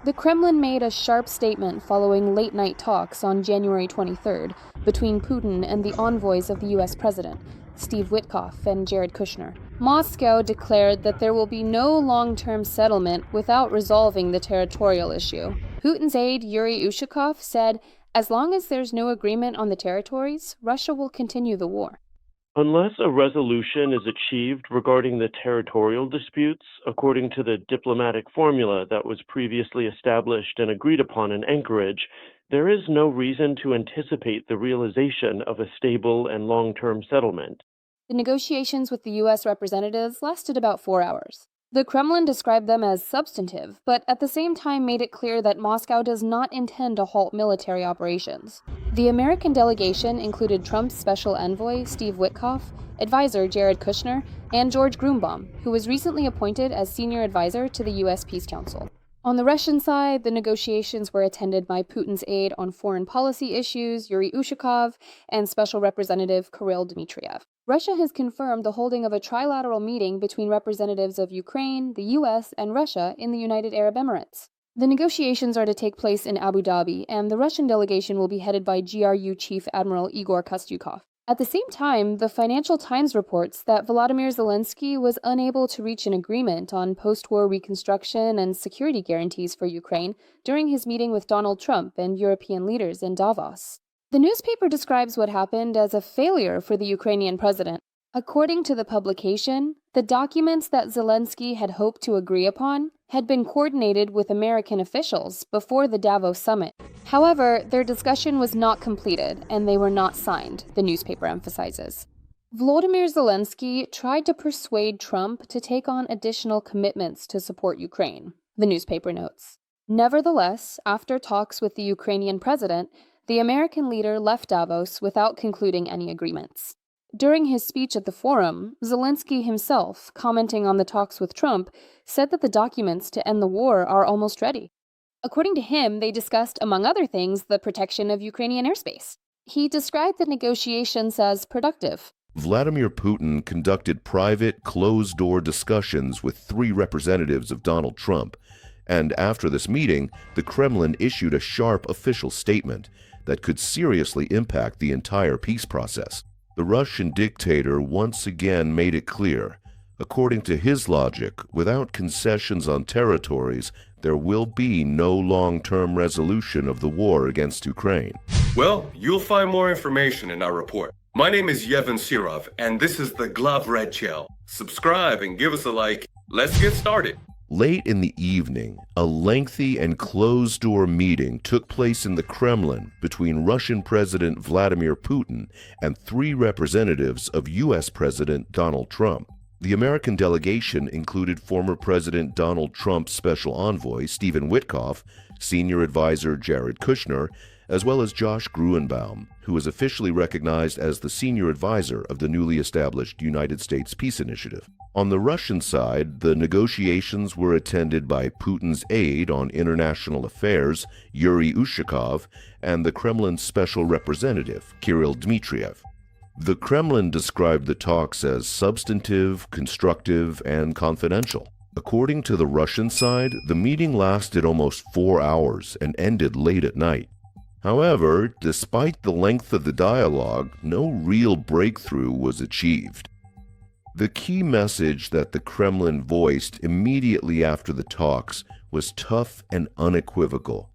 The Kremlin made a sharp statement following late-night talks on January 23rd between Putin and the envoys of the US president, Steve Witkoff and Jared Kushner. Moscow declared that there will be no long-term settlement without resolving the territorial issue. Putin's aide, Yuri Ushakov, said, "As long as there's no agreement on the territories, Russia will continue the war." Unless a resolution is achieved regarding the territorial disputes, according to the diplomatic formula that was previously established and agreed upon in Anchorage, there is no reason to anticipate the realization of a stable and long-term settlement. The negotiations with the U.S. representatives lasted about 4 hours. The Kremlin described them as substantive, but at the same time made it clear that Moscow does not intend to halt military operations. The American delegation included Trump's special envoy, Steve Witkoff, advisor Jared Kushner, and George Grumbaum, who was recently appointed as senior advisor to the U.S. Peace Council. On the Russian side, the negotiations were attended by Putin's aide on foreign policy issues, Yuri Ushakov, and Special Representative Kirill Dmitriev. Russia has confirmed the holding of a trilateral meeting between representatives of Ukraine, the U.S., and Russia in the United Arab Emirates. The negotiations are to take place in Abu Dhabi, and the Russian delegation will be headed by GRU Chief Admiral Igor Kostyukov. At the same time, the Financial Times reports that Volodymyr Zelensky was unable to reach an agreement on post-war reconstruction and security guarantees for Ukraine during his meeting with Donald Trump and European leaders in Davos. The newspaper describes what happened as a failure for the Ukrainian president. According to the publication, the documents that Zelensky had hoped to agree upon had been coordinated with American officials before the Davos summit. However, their discussion was not completed, and they were not signed, the newspaper emphasizes. Volodymyr Zelensky tried to persuade Trump to take on additional commitments to support Ukraine, the newspaper notes. Nevertheless, after talks with the Ukrainian president, the American leader left Davos without concluding any agreements. During his speech at the forum, Zelensky himself, commenting on the talks with Trump, said that the documents to end the war are almost ready. According to him, they discussed, among other things, the protection of Ukrainian airspace. He described the negotiations as productive. Vladimir Putin conducted private, closed-door discussions with 3 representatives of Donald Trump, and after this meeting, the Kremlin issued a sharp official statement that could seriously impact the entire peace process. The Russian dictator once again made it clear, according to his logic, without concessions on territories, there will be no long-term resolution of the war against Ukraine. Well, you'll find more information in our report. My name is Yevhen Sirov, and this is the Glav Red Shell. Subscribe and give us a like. Let's get started. Late in the evening, a lengthy and closed-door meeting took place in the Kremlin between Russian President Vladimir Putin and 3 representatives of U.S. President Donald Trump. The American delegation included former President Donald Trump's special envoy, Stephen Witkoff, senior advisor Jared Kushner, as well as Josh Grumbaum, who is officially recognized as the senior advisor of the newly established United States Peace Initiative. On the Russian side, the negotiations were attended by Putin's aide on international affairs, Yuri Ushakov, and the Kremlin's special representative, Kirill Dmitriev. The Kremlin described the talks as substantive, constructive, and confidential. According to the Russian side, the meeting lasted almost 4 hours and ended late at night. However, despite the length of the dialogue, no real breakthrough was achieved. The key message that the Kremlin voiced immediately after the talks was tough and unequivocal.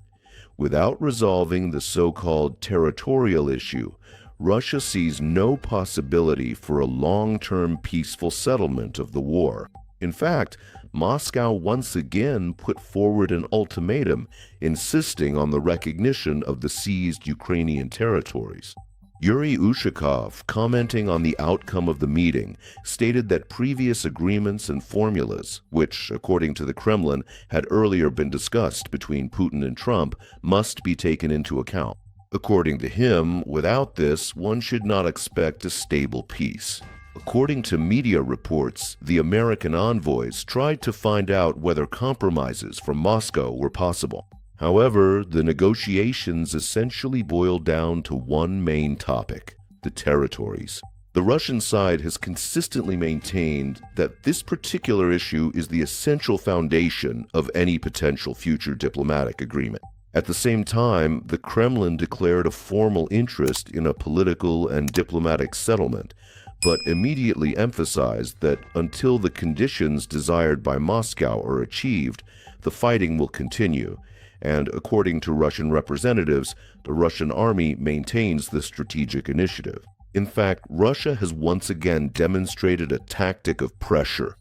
Without resolving the so-called territorial issue, Russia sees no possibility for a long-term peaceful settlement of the war. In fact, Moscow once again put forward an ultimatum insisting on the recognition of the seized Ukrainian territories. Yuri Ushakov, commenting on the outcome of the meeting, stated that previous agreements and formulas, which, according to the Kremlin, had earlier been discussed between Putin and Trump, must be taken into account. According to him, without this, one should not expect a stable peace. According to media reports, the American envoys tried to find out whether compromises from Moscow were possible. However, the negotiations essentially boiled down to one main topic: the territories. The Russian side has consistently maintained that this particular issue is the essential foundation of any potential future diplomatic agreement. At the same time, the Kremlin declared a formal interest in a political and diplomatic settlement, but immediately emphasized that until the conditions desired by Moscow are achieved, the fighting will continue. And according to Russian representatives, the Russian army maintains the strategic initiative. In fact, Russia has once again demonstrated a tactic of pressure.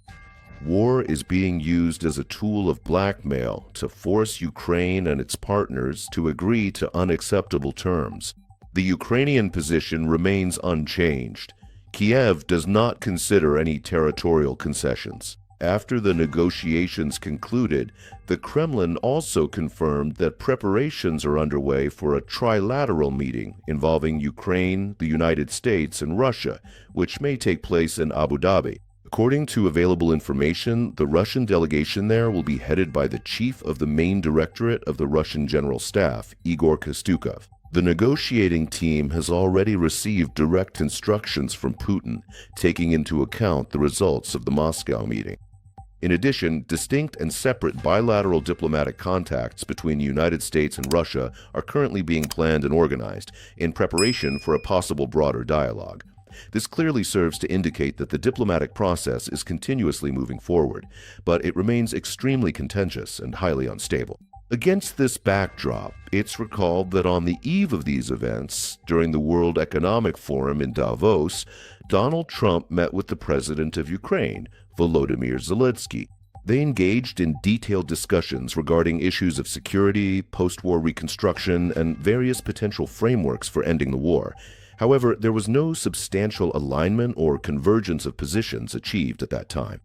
War is being used as a tool of blackmail to force Ukraine and its partners to agree to unacceptable terms. The Ukrainian position remains unchanged. Kiev does not consider any territorial concessions. After the negotiations concluded, the Kremlin also confirmed that preparations are underway for a trilateral meeting involving Ukraine, the United States, and Russia, which may take place in Abu Dhabi. According to available information, the Russian delegation there will be headed by the chief of the main directorate of the Russian General Staff, Igor Ushakov. The negotiating team has already received direct instructions from Putin, taking into account the results of the Moscow meeting. In addition, distinct and separate bilateral diplomatic contacts between the United States and Russia are currently being planned and organized in preparation for a possible broader dialogue. This clearly serves to indicate that the diplomatic process is continuously moving forward, but it remains extremely contentious and highly unstable. Against this backdrop, it's recalled that on the eve of these events, during the World Economic Forum in Davos, Donald Trump met with the president of Ukraine, Volodymyr Zelensky. They engaged in detailed discussions regarding issues of security, post-war reconstruction, and various potential frameworks for ending the war. However, there was no substantial alignment or convergence of positions achieved at that time.